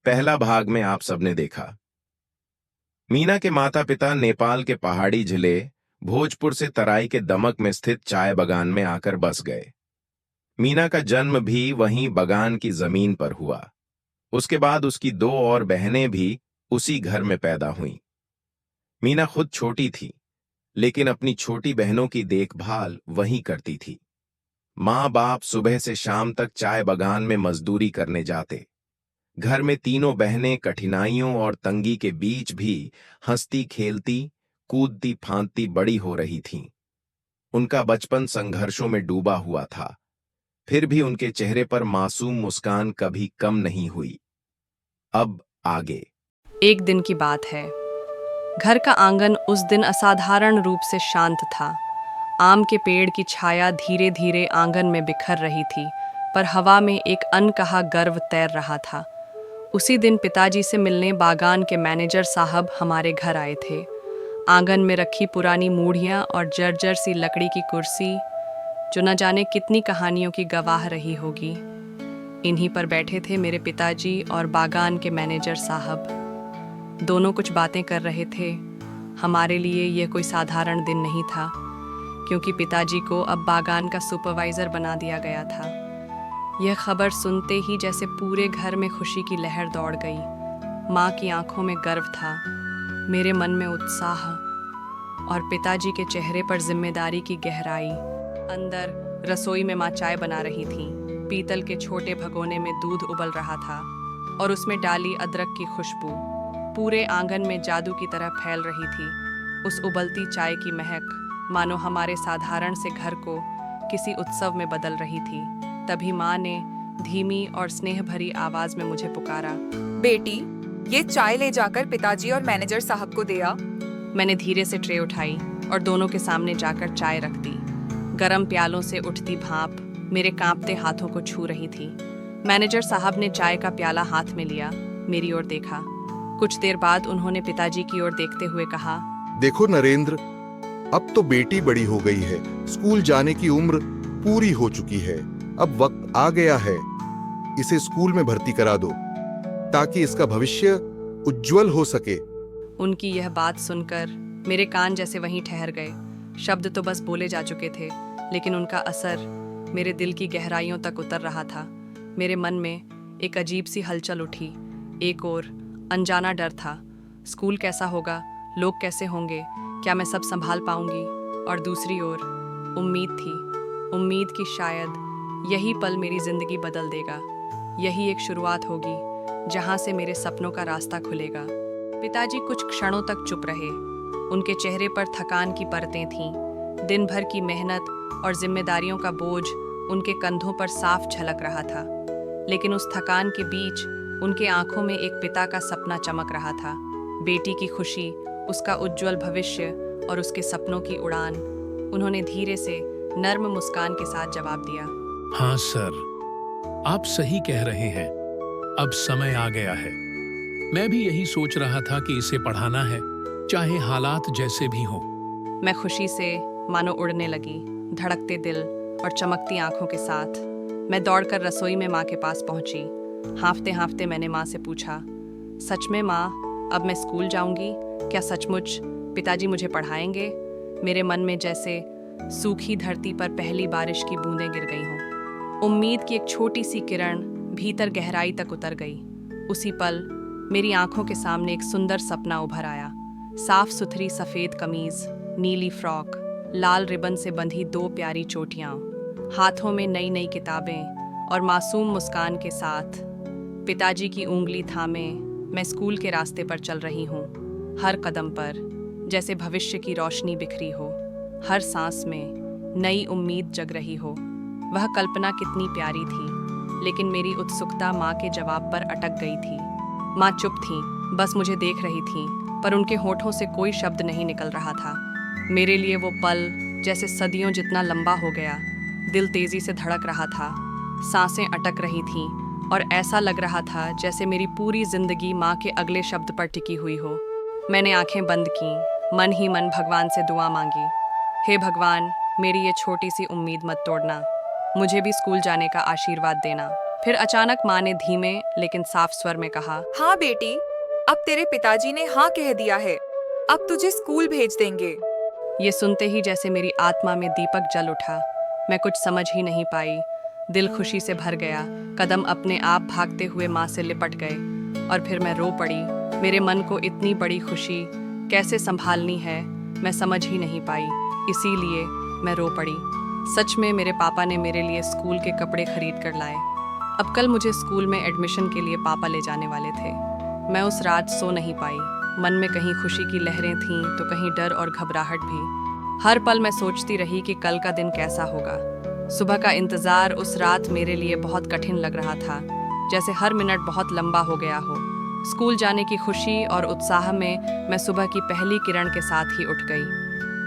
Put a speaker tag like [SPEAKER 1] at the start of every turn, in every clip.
[SPEAKER 1] पहला भाग में आप सबने देखा। मीना के माता पिता नेपाल के पहाड़ी जिले भोजपुर से तराई के दमक में स्थित चाय बगान में आकर बस गए। मीना का जन्म भी वहीं बगान की जमीन पर हुआ। उसके बाद उसकी दो और बहनें भी उसी घर में पैदा हुईं। मीना खुद छोटी थी, लेकिन अपनी छोटी बहनों की देखभाल वहीं करती थी। माँ बाप सुबह से शाम तक चाय बगान में मजदूरी करने जाते। घर में तीनों बहनें कठिनाइयों और तंगी के बीच भी हंसती खेलती कूदती फांदती बड़ी हो रही थीं। उनका बचपन संघर्षों में डूबा हुआ था, फिर भी उनके चेहरे पर मासूम मुस्कान कभी कम नहीं हुई। अब आगे।
[SPEAKER 2] एक दिन की बात है। घर का आंगन उस दिन असाधारण रूप से शांत था। आम के पेड़ की छाया धीरे धीरे आंगन में बिखर रही थी, पर हवा में एक अनकहा गर्व तैर रहा था। उसी दिन पिताजी से मिलने बागान के मैनेजर साहब हमारे घर आए थे। आंगन में रखी पुरानी मूढ़ियाँ और जर्जर सी लकड़ी की कुर्सी, जो न जाने कितनी कहानियों की गवाह रही होगी, इन्हीं पर बैठे थे मेरे पिताजी और बागान के मैनेजर साहब। दोनों कुछ बातें कर रहे थे। हमारे लिए यह कोई साधारण दिन नहीं था, क्योंकि पिताजी को अब बागान का सुपरवाइज़र बना दिया गया था। यह खबर सुनते ही जैसे पूरे घर में खुशी की लहर दौड़ गई। माँ की आंखों में गर्व था, मेरे मन में उत्साह, और पिताजी के चेहरे पर जिम्मेदारी की गहराई। अंदर रसोई में माँ चाय बना रही थीं। पीतल के छोटे भगोने में दूध उबल रहा था और उसमें डाली अदरक की खुशबू पूरे आंगन में जादू की तरह फैल रही थी। उस उबलती चाय की महक मानो हमारे साधारण से घर को किसी उत्सव में बदल रही थी। तभी माँ ने धीमी और स्नेह भरी आवाज में मुझे पुकारा,
[SPEAKER 3] बेटी, ये चाय ले जाकर पिताजी और मैनेजर साहब को दे आ।
[SPEAKER 2] मैंने धीरे से ट्रे उठाई और दोनों के सामने जाकर चाय रख दी। गरम प्यालों से उठती भाप मेरे कांपते हाथों को छू रही थी। मैनेजर साहब ने चाय का प्याला हाथ में लिया, मेरी ओर देखा। कुछ देर बाद उन्होंने पिताजी की ओर देखते हुए कहा,
[SPEAKER 4] देखो नरेंद्र, अब तो बेटी बड़ी हो गई है, स्कूल जाने की उम्र पूरी हो चुकी है। अब वक्त आ गया है, इसे स्कूल में भर्ती करा दो, ताकि इसका भविष्य उज्जवल हो सके।
[SPEAKER 2] उनकी यह बात सुनकर मेरे कान जैसे वहीं ठहर गए। शब्द तो बस बोले जा चुके थे, लेकिन उनका असर मेरे दिल की गहराइयों तक उतर रहा था। मेरे मन में एक अजीब सी हलचल उठी। एक ओर अनजाना डर था, स्कूल कैसा होगा, लोग कैसे होंगे, क्या मैं सब संभाल पाऊंगी, और दूसरी ओर उम्मीद थी, उम्मीद कि शायद यही पल मेरी जिंदगी बदल देगा। यही एक शुरुआत होगी जहां से मेरे सपनों का रास्ता खुलेगा। पिताजी कुछ क्षणों तक चुप रहे। उनके चेहरे पर थकान की परतें थीं। दिन भर की मेहनत और जिम्मेदारियों का बोझ उनके कंधों पर साफ झलक रहा था, लेकिन उस थकान के बीच उनके आंखों में एक पिता का सपना चमक रहा था। बेटी की खुशी, उसका उज्जवल भविष्य और उसके सपनों की उड़ान। उन्होंने धीरे से नर्म मुस्कान के साथ जवाब दिया,
[SPEAKER 5] हाँ सर, आप सही कह रहे हैं। अब समय आ गया है। मैं भी यही सोच रहा था कि इसे पढ़ाना है, चाहे हालात जैसे भी हों।
[SPEAKER 2] मैं खुशी से मानो उड़ने लगी, धड़कते दिल और चमकती आंखों के साथ। मैं दौड़कर रसोई में माँ के पास पहुंची। हाँफते हाँफते मैंने माँ से पूछा, सच में माँ, अब मैं स्कूल जाऊंगी? क्या सचमुच पिताजी मुझे पढ़ाएंगे? मेरे मन में जैसे सूखी धरती पर पहली बारिश की बूंदें गिर गई हों। उम्मीद की एक छोटी सी किरण भीतर गहराई तक उतर गई। उसी पल मेरी आंखों के सामने एक सुंदर सपना उभर आया। साफ सुथरी सफ़ेद कमीज, नीली फ्रॉक, लाल रिबन से बंधी दो प्यारी चोटियाँ, हाथों में नई नई किताबें और मासूम मुस्कान के साथ पिताजी की उंगली थामे मैं स्कूल के रास्ते पर चल रही हूँ। हर कदम पर जैसे भविष्य की रोशनी बिखरी हो, हर सांस में नई उम्मीद जग रही हो। वह कल्पना कितनी प्यारी थी, लेकिन मेरी उत्सुकता माँ के जवाब पर अटक गई थी। माँ चुप थीं, बस मुझे देख रही थीं, पर उनके होठों से कोई शब्द नहीं निकल रहा था। मेरे लिए वो पल जैसे सदियों जितना लंबा हो गया। दिल तेजी से धड़क रहा था, सांसें अटक रही थीं, और ऐसा लग रहा था जैसे मेरी पूरी जिंदगी माँ के अगले शब्द पर टिकी हुई हो। मैंने आंखें बंद कीं, मन ही मन भगवान से दुआ मांगी, हे भगवान, मेरी ये छोटी सी उम्मीद मत तोड़ना, मुझे भी स्कूल जाने का आशीर्वाद देना। फिर अचानक माँ ने धीमे लेकिन साफ स्वर में कहा,
[SPEAKER 3] हाँ बेटी, अब तेरे पिताजी ने हाँ कह दिया है, अब तुझे स्कूल भेज देंगे।
[SPEAKER 2] ये सुनते ही जैसे मेरी आत्मा में दीपक जल उठा। मैं कुछ समझ ही नहीं पाई। दिल खुशी से भर गया। कदम अपने आप भागते हुए माँ से लिपट गए और फिर मैं रो पड़ी। मेरे मन को इतनी बड़ी खुशी कैसे संभालनी है मैं समझ ही नहीं पाई, इसीलिए मैं रो पड़ी। सच में मेरे पापा ने मेरे लिए स्कूल के कपड़े खरीद कर लाए। अब कल मुझे स्कूल में एडमिशन के लिए पापा ले जाने वाले थे। मैं उस रात सो नहीं पाई। मन में कहीं खुशी की लहरें थीं तो कहीं डर और घबराहट भी। हर पल मैं सोचती रही कि कल का दिन कैसा होगा। सुबह का इंतज़ार उस रात मेरे लिए बहुत कठिन लग रहा था, जैसे हर मिनट बहुत लंबा हो गया हो। स्कूल जाने की खुशी और उत्साह में मैं सुबह की पहली किरण के साथ ही उठ गई।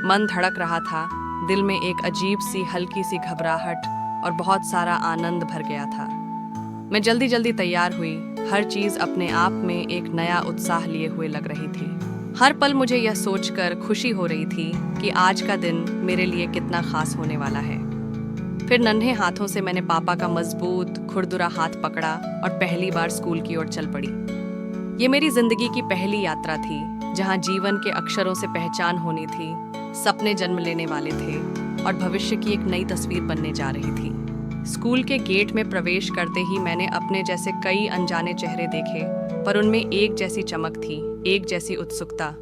[SPEAKER 2] मन धड़क रहा था, दिल में एक अजीब सी हल्की सी घबराहट और बहुत सारा आनंद भर गया था। मैं जल्दी जल्दी तैयार हुई। हर चीज़ अपने आप में एक नया उत्साह लिए हुए लग रही थी। हर पल मुझे यह सोचकर खुशी हो रही थी कि आज का दिन मेरे लिए कितना खास होने वाला है। फिर नन्हे हाथों से मैंने पापा का मजबूत खुरदुरा हाथ पकड़ा और पहली बार स्कूल की ओर चल पड़ी। ये मेरी जिंदगी की पहली यात्रा थी, जहाँ जीवन के अक्षरों से पहचान होनी थी, सपने जन्म लेने वाले थे और भविष्य की एक नई तस्वीर बनने जा रही थी। स्कूल के गेट में प्रवेश करते ही मैंने अपने जैसे कई अनजाने चेहरे देखे, पर उनमें एक जैसी चमक थी, एक जैसी उत्सुकता।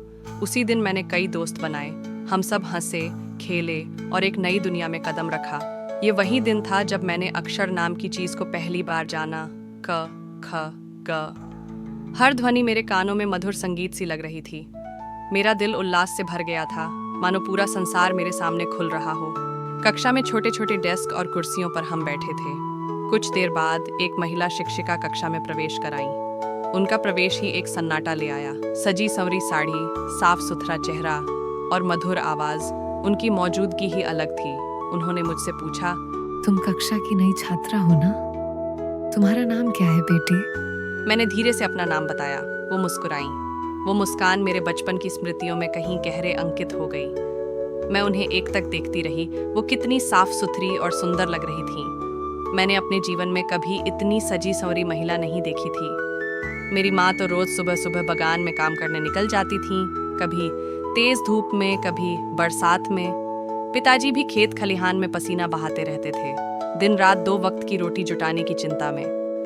[SPEAKER 2] उसी दिन मैंने कई दोस्त बनाए। हम सब हंसे, खेले और एक नई दुनिया में कदम रखा। ये वही दिन था जब मैंने अक्षर नाम की चीज को पहली बार जाना। क, ख, ग। हर ध्वनि मेरे कानों में मधुर संगीत सी लग रही थी। मेरा दिल उल्लास से भर गया था, मानो पूरा संसार मेरे सामने खुल रहा हो। कक्षा में छोटे छोटे डेस्क और कुर्सियों पर हम बैठे थे। कुछ देर बाद एक महिला शिक्षिका कक्षा में प्रवेश कराई। उनका प्रवेश ही एक सन्नाटा ले आया। सजी संवरी साड़ी, साफ सुथरा चेहरा और मधुर आवाज, उनकी मौजूदगी ही अलग थी। उन्होंने मुझसे पूछा,
[SPEAKER 6] तुम कक्षा की नई छात्रा हो ना? तुम्हारा नाम क्या है बेटी?
[SPEAKER 2] मैंने धीरे से अपना नाम बताया। वो मुस्कुराई। वो मुस्कान मेरे बचपन की स्मृतियों में कहीं गहरे अंकित हो गई। मैं उन्हें एक तक देखती रही। वो कितनी साफ सुथरी और सुंदर लग रही थी। मैंने अपने जीवन में कभी इतनी सजी संवरी महिला नहीं देखी थी। मेरी माँ तो रोज सुबह सुबह बगान में काम करने निकल जाती थी, कभी तेज धूप में, कभी बरसात में। पिताजी भी खेत खलिहान में पसीना बहाते रहते थे, दिन रात 2 वक्त की रोटी जुटाने की चिंता में।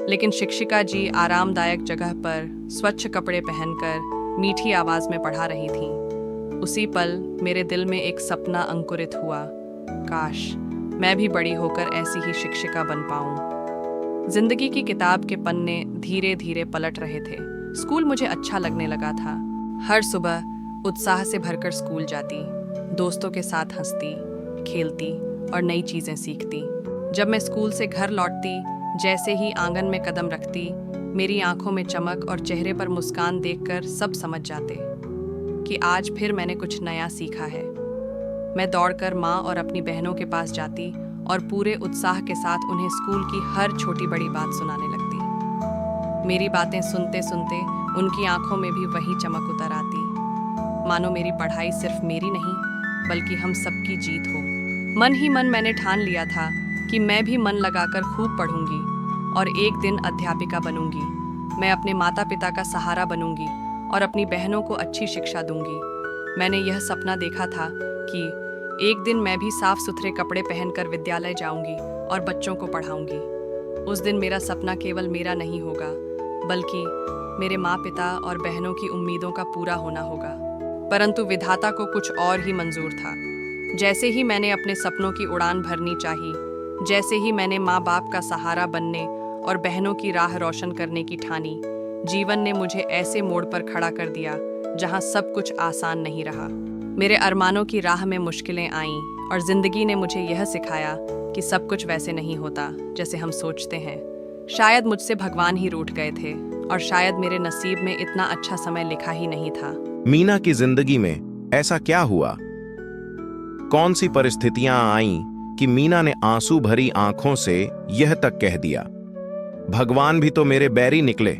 [SPEAKER 2] लेकिन शिक्षिका जी आरामदायक जगह पर स्वच्छ कपड़े पहनकर मीठी आवाज में पढ़ा रही थीं। उसी पल मेरे दिल में एक सपना अंकुरित हुआ। काश मैं भी बड़ी होकर ऐसी ही शिक्षिका बन पाऊं। जिंदगी की किताब के पन्ने धीरे धीरे पलट रहे थे। स्कूल मुझे अच्छा लगने लगा था। हर सुबह उत्साह से भरकर स्कूल जाती, दोस्तों के साथ हंसती, खेलती और नई चीजें सीखती। जब मैं स्कूल से घर लौटती, जैसे ही आंगन में कदम रखती, मेरी आंखों में चमक और चेहरे पर मुस्कान देखकर सब समझ जाते कि आज फिर मैंने कुछ नया सीखा है। मैं दौड़कर माँ और अपनी बहनों के पास जाती और पूरे उत्साह के साथ उन्हें स्कूल की हर छोटी बड़ी बात सुनाने लगती। मेरी बातें सुनते सुनते उनकी आंखों में भी वही चमक उतर आती, मानो मेरी पढ़ाई सिर्फ मेरी नहीं बल्कि हम सबकी जीत हो। मन ही मन मैंने ठान लिया था कि मैं भी मन लगाकर खूब पढ़ूंगी और एक दिन अध्यापिका बनूंगी। मैं अपने माता पिता का सहारा बनूंगी और अपनी बहनों को अच्छी शिक्षा दूंगी। मैंने यह सपना देखा था कि एक दिन मैं भी साफ सुथरे कपड़े पहनकर विद्यालय जाऊंगी और बच्चों को पढ़ाऊंगी। उस दिन मेरा सपना केवल मेरा नहीं होगा, बल्कि मेरे माँ पिता और बहनों की उम्मीदों का पूरा होना होगा। परंतु विधाता को कुछ और ही मंजूर था। जैसे ही मैंने अपने सपनों की उड़ान भरनी चाही, जैसे ही मैंने माँ बाप का सहारा बनने और बहनों की राह रोशन करने की ठानी, जीवन ने मुझे ऐसे मोड़ पर खड़ा कर दिया जहाँ सब कुछ आसान नहीं रहा। मेरे अरमानों की राह में मुश्किलें आईं और जिंदगी ने मुझे यह सिखाया कि सब कुछ वैसे नहीं होता जैसे हम सोचते हैं। शायद मुझसे भगवान ही रूठ गए थे और शायद मेरे नसीब में इतना अच्छा समय लिखा ही नहीं था।
[SPEAKER 1] मीना की जिंदगी में ऐसा क्या हुआ? कौन सी परिस्थितियां आईं कि मीना ने आंसू भरी आंखों से यह तक कह दिया, भगवान भी तो मेरे बैरी निकले।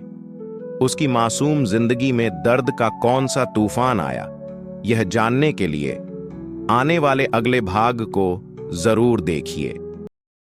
[SPEAKER 1] उसकी मासूम जिंदगी में दर्द का कौन सा तूफान आया, यह जानने के लिए आने वाले अगले भाग को जरूर देखिए।